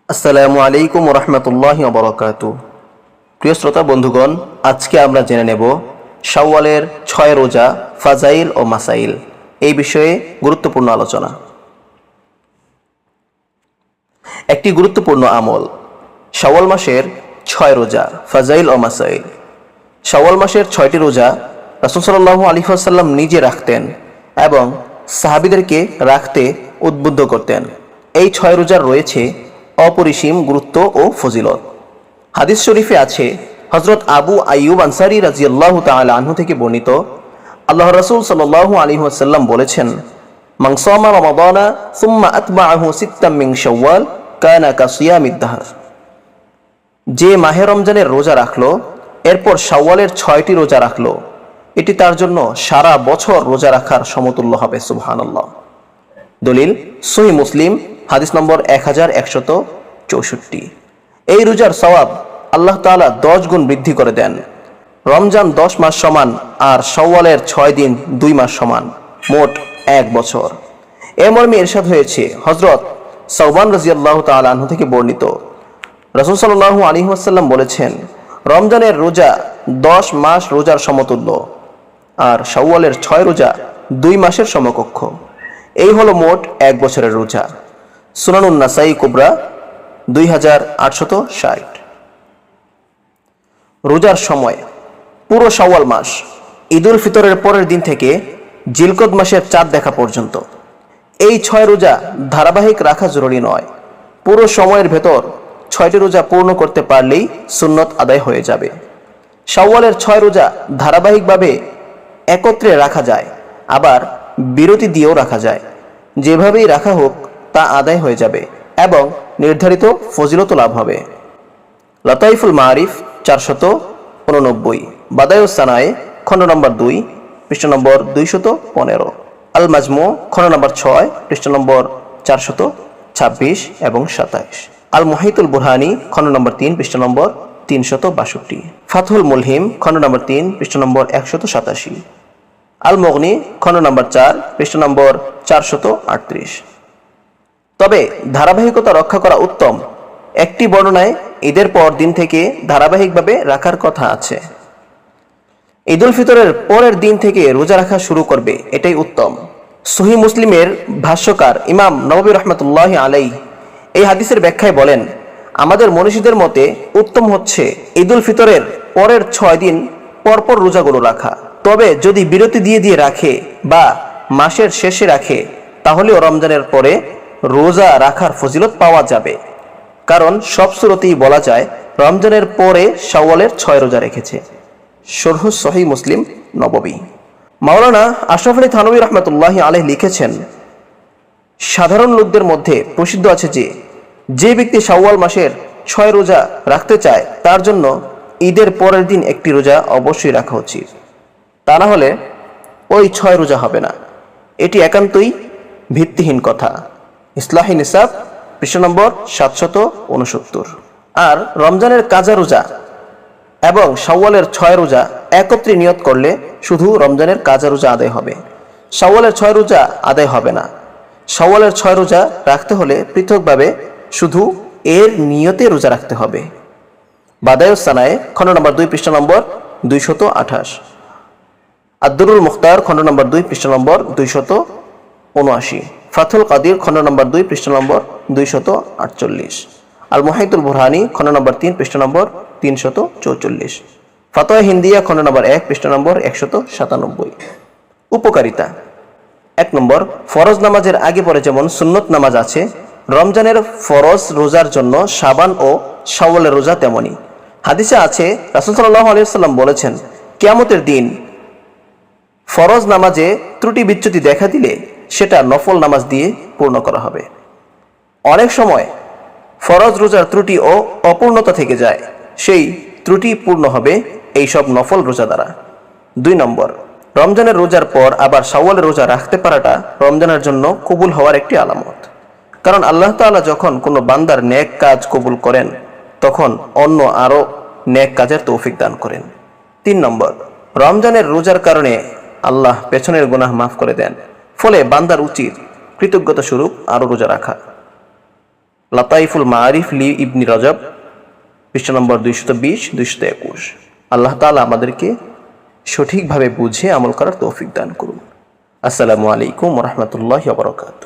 আসসালামু আলাইকুম রহমতুল্লাহি ওয়া বারাকাতুহু। প্রিয় শ্রোতা বন্ধুগণ, আজকে আমরা জেনে নেব শাওয়ালের 6 রোজা ফাজাইল ও মাসাইল, এই বিষয়ে গুরুত্বপূর্ণ আলোচনা। একটি গুরুত্বপূর্ণ আমল শাওয়াল মাসের 6 রোজা ফাজাইল ও মাসাইল। শাওয়াল মাসের 6টি রোজা রাসূল সাল্লাল্লাহু আলাইহি ওয়াসাল্লাম নিজে রাখতেন এবং সাহাবীদেরকে রাখতে উদ্বুদ্ধ করতেন। এই 6 রোজার রয়েছে অপরিসীম গুরুত্ব ও ফজিলত। হাদিস শরীফে আছে, হযরত আবু আইয়ুব আনসারী রাদিয়াল্লাহু তাআলা আনহু থেকে বর্ণিত, আল্লাহর রাসূল সাল্লাল্লাহু আলাইহি ওয়াসাল্লাম বলেছেন, মান সামা রমাদানা সুম্মা আতবাআহু সিত্তাম মিন শাওয়াল কানা কাসিয়ামিদ দাহর। যে মাহে রমজানের রোজা রাখলো এরপর শাওয়ালের 6টি রোজা রাখলো, এটি তার জন্য সারা বছর রোজা রাখার সমতুল্য হবে। সুবহানাল্লাহ। দলিল সহিহ মুসলিম, হাদিস নম্বর 1164। এই রোজার সওয়াব আল্লাহ তাআলা 10 গুণ বৃদ্ধি করে দেন। রমজান 10 মাস সমান আর শাওয়ালের 6 দিন 2 মাস সমান, মোট 1 বছর। এ মর্মে ইরশাদ হয়েছে, হযরত সাওবান রাদিয়াল্লাহু তাআলা আনহু থেকে বর্ণিত, রাসূল সাল্লাল্লাহু আলাইহি ওয়াসাল্লাম বলেছেন, রমজানের রোজা 10 মাস রোজার সমতুল্য আর শাওয়ালের 6 রোজা 2 মাসের সমকক্ষ। এই হলো মোট 1 বছরের রোজা। সুনানুন নাসাই কুবরা 2860। রোজার সময় পুরো শাওয়াল মাস, ঈদুল ফিতরের পরের দিন থেকে জিলকদ মাসের চাঁদ দেখা পর্যন্ত। এই 6 রোজা ধারাবাহিক রাখা জরুরি নয়। পুরো সময়ের ভেতর 6টি রোজা পূর্ণ করতে পারলেই সুন্নত আদায় হয়ে যাবে। শাওয়ালের 6 রোজা ধারাবাহিকভাবে একত্রে রাখা যায়, আবার বিরতি দিয়েও রাখা যায়। যেভাবেই রাখা হোক তা আদায় হয়ে যাবে এবং নির্ধারিত ফজিলত লাভ হবে। লতাইফুল মারিফ 489, বাদায়ুস সানায়ে খণ্ড নম্বর 2 পৃষ্ঠা নম্বর 215, আল মাজমু খণ্ড নম্বর 6 পৃষ্ঠা নম্বর 426 এবং 27, আল মুহিতুল বুরহানি খণ্ড নম্বর 3 পৃষ্ঠা নম্বর 362, ফাতহুল মুলহিম খণ্ড নম্বর 3 পৃষ্ঠা নম্বর 187, আল মুগনি খণ্ড নম্বর 4 পৃষ্ঠা নম্বর 438। তবে ধারাবাহিকতা রক্ষা করা উত্তম। একটি বর্ণনায় ঈদের পর দিন থেকে ধারাবাহিকভাবে রাখার কথা আছে। ঈদুল ফিতরের পরের দিন থেকে রোজা রাখা শুরু করবে, এটাই উত্তম। সহিহ মুসলিমের ভাষ্যকার ইমাম নববী রাহমাতুল্লাহি আলাইহি এই হাদিসের ব্যাখ্যায় বলেন, আমাদের মনীষীদের মতে উত্তম হচ্ছে ঈদুল ফিতরের পরের 6 দিন পরপর রোজাগুলো রাখা। তবে যদি বিরতি দিয়ে রাখে বা মাসের শেষে রাখে তাহলেও রমজানের পরে রোজা রাখার ফজিলত পাওয়া যাবে, কারণ সব সূরতেই বলা যায় রমজানের পরে শাওয়ালের 6 রোজা রেখেছে। শরহ সহিহ মুসলিম নববী। মাওলানা আশরাফ আলী থানভী রাহমাতুল্লাহি আলাইহি লিখেছেন, সাধারণ লোকদের মধ্যে প্রসিদ্ধ আছে যে ব্যক্তি শাওয়াল মাসের 6 রোজা রাখতে চায় তার জন্য ঈদের পরের দিন একটি রোজা অবশ্যই রাখা উচিত। তা না হলে ওই 6 রোজা হবে না। এটি একান্তই ভিত্তিহীন কথা। ইসলাহি নিসাব পৃষ্ঠা নম্বর 769। আর রমজানের কাজা রোজা এবং শাওয়ালের 6 রোজা একত্রে নিয়ত করলে শুধু রমজানের কাজা রোজা আদায় হবে, শাওয়ালের 6 রোজা আদায় হবে না। শাওয়ালের 6 রোজা রাখতে হলে পৃথকভাবে শুধু এর নিয়তে রোজা রাখতে হবে। বাদায়ুস সানায়ে খণ্ড নম্বর 2 পৃষ্ঠা নম্বর 228, আদ-দুরুল মুখতার খণ্ড নম্বর 2 পৃষ্ঠা নম্বর 279, ফাথুল কাদির খণ্ড নম্বর 2 পৃষ্ঠা নম্বর 248, আল মুহিতুল বুরহানি খণ্ড নম্বর 3 পৃষ্ঠা নম্বর 344, ফাতোয়া হিন্দিয়া খণ্ড নম্বর 1 পৃষ্ঠা নম্বর 197। উপকারিতা। 1 নম্বর, ফরজ নামাজের আগে পরে যেমন সুন্নত নামাজ আছে, রমজানের ফরজ রোজার জন্য শাবান ও শাওয়ালের রোজা তেমনি। হাদিসে আছে, রাসূল সাল্লাল্লাহু আলাইহি ওয়াসাল্লাম বলেছেন, কিয়ামতের দিন ফরজ নামাজে ত্রুটি বিচ্যুতি দেখা দিলে সেটা নফল নামাজ দিয়ে পূর্ণ করা হবে। অনেক সময় ফরজ রোজার ত্রুটি ও অপূর্ণতা থেকে যায়, সেই ত্রুটি পূর্ণ হবে এই সব নফল রোজা দ্বারা। 2 নম্বর, রমজানের রোজার পর আবার শাওয়ালের রোজা রাখতে পারাটা রমজানের জন্য কবুল হওয়ার একটি আলামত, কারণ আল্লাহ তাআলা যখন কোনো বান্দার নেক কাজ কবুল করেন তখন অন্য আরো নেক কাজের তৌফিক দান করেন। 3 নম্বর, রমজানের রোজার কারণে আল্লাহ পেছনের গুনাহ মাফ করে দেন, ফলে বান্দার উচিত কৃতজ্ঞতা স্বরূপ আরো রোজা রাখা। লাতাইফুল মারিফ লি ইবনি রজব, পৃষ্ঠা নম্বর 220-221। আল্লাহ তাআলা আমাদেরকে সঠিকভাবে বুঝে আমল করার তৌফিক দান করুন। আসসালামু আলাইকুম ওয়া রাহমাতুল্লাহি ওয়া বারাকাতুহু।